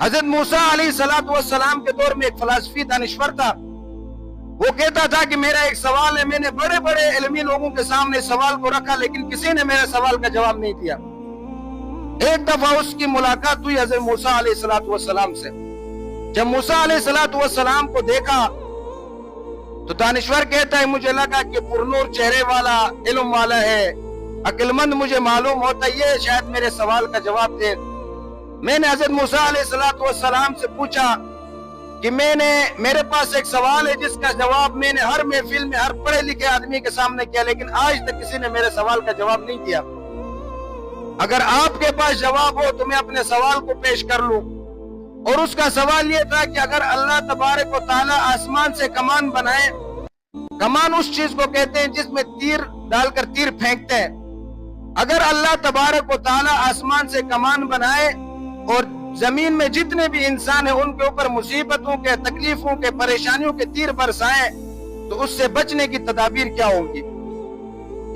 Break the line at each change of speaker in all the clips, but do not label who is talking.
حضرت موسیٰ علیہ السلام کے دور میں ایک فلسفی دانشور تھا. وہ کہتا تھا کہ میرا ایک سوال ہے، میں نے بڑے بڑے علمی لوگوں کے سامنے سوال کو رکھا لیکن کسی نے میرے سوال کا جواب نہیں دیا. ایک دفعہ اس کی ملاقات ہوئی حضرت موسیٰ علیہ السلام سے. جب موسیٰ علیہ السلام کو دیکھا تو دانشور کہتا ہے مجھے لگا کہ پرنور چہرے والا، علم والا ہے، عقل مند مجھے معلوم ہوتا یہ شاید میرے سوال کا جواب دے. میں نے حضرت موسیٰ علیہ السلام سے پوچھا کہ میرے پاس ایک سوال ہے جس کا جواب میں نے ہر محفل میں ہر پڑھے لکھے آدمی کے سامنے کیا لیکن آج تک کسی نے میرے سوال کا جواب نہیں دیا. اگر آپ کے پاس جواب ہو تو میں اپنے سوال کو پیش کر لوں. اور اس کا سوال یہ تھا کہ اگر اللہ تبارک و تعالی آسمان سے کمان بنائے، کمان اس چیز کو کہتے ہیں جس میں تیر ڈال کر تیر پھینکتے ہیں، اگر اللہ تبارک و تعالی آسمان سے کمان بنائے اور زمین میں جتنے بھی انسان ہیں ان کے اوپر مصیبتوں کے، تکلیفوں کے، پریشانیوں کے تیر برسائیں تو اس سے بچنے کی تدابیر کیا ہوں گی؟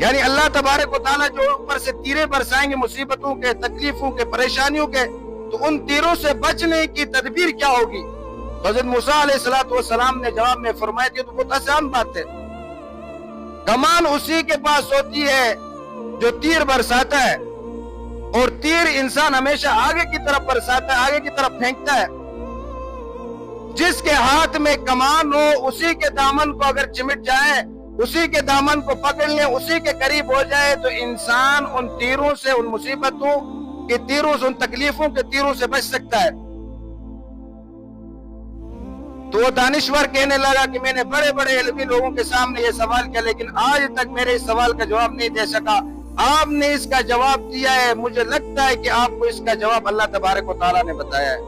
یعنی اللہ تبارک و تعالی جو اوپر سے تیریں برسائیں گے مصیبتوں کے، تکلیفوں کے، پریشانیوں کے، تو ان تیروں سے بچنے کی تدبیر کیا ہوگی؟ حضرت موسیٰ علیہ السلام نے جواب میں فرمایا کہ تو بہت آسان بات ہے، کمان اسی کے پاس ہوتی ہے جو تیر برساتا ہے، اور تیر انسان ہمیشہ آگے کی طرف برساتا ہے، آگے کی طرف پھینکتا ہے. جس کے ہاتھ میں کمان ہو اسی کے دامن کو اگر چمٹ جائے، اسی کے دامن کو پکڑ لیں، اسی کے قریب ہو جائے تو انسان ان تیروں سے، ان مصیبتوں کے تیروں سے، ان تکلیفوں کے تیروں سے بچ سکتا ہے. تو وہ دانشور کہنے لگا کہ میں نے بڑے بڑے علمی لوگوں کے سامنے یہ سوال کیا لیکن آج تک میرے اس سوال کا جواب نہیں دے سکا. آپ نے اس کا جواب دیا ہے، مجھے لگتا ہے کہ آپ کو اس کا جواب اللہ تبارک و تعالیٰ نے بتایا ہے.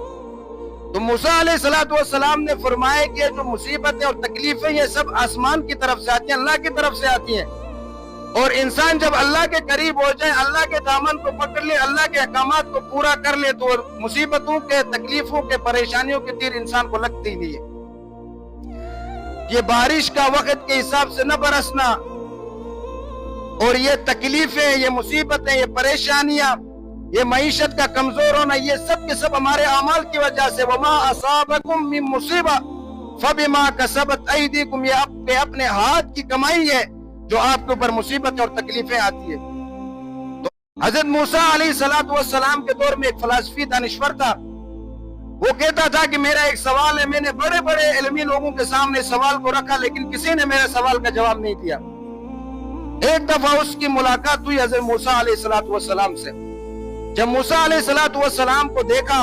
تو موسیٰ علیہ السلام نے فرمایا کہ جو مصیبتیں اور تکلیفیں یہ سب آسمان کی طرف سے آتی ہیں، اللہ کی طرف سے آتی ہیں، اور انسان جب اللہ کے قریب ہو جائے، اللہ کے دامن کو پکڑ لے، اللہ کے احکامات کو پورا کر لے تو مصیبتوں کے، تکلیفوں کے، پریشانیوں کے تیر انسان کو لگتے ہی نہیں ہے. یہ بارش کا وقت کے حساب سے نہ برسنا اور یہ تکلیفیں، یہ مصیبتیں، یہ پریشانیاں، یہ معیشت کا کمزور ہونا، یہ سب کے سب ہمارے اعمال کی وجہ سے. وما اصابکم من مصیبہ فبما کسبت ایدیکم، یہ اپنے ہاتھ کی کمائی ہے جو آپ کے اوپر مصیبتیں اور تکلیفیں آتی ہیں. تو حضرت موسیٰ علیہ السلام کے دور میں ایک فلسفی دانشور تھا. وہ کہتا تھا کہ میرا ایک سوال ہے، میں نے بڑے بڑے علمی لوگوں کے سامنے سوال کو رکھا لیکن کسی نے میرے سوال کا جواب نہیں دیا. ایک دفعہ اس کی ملاقات ہوئی حضرت موسیٰ علیہ السلام سے. جب موسیٰ علیہ السلام کو دیکھا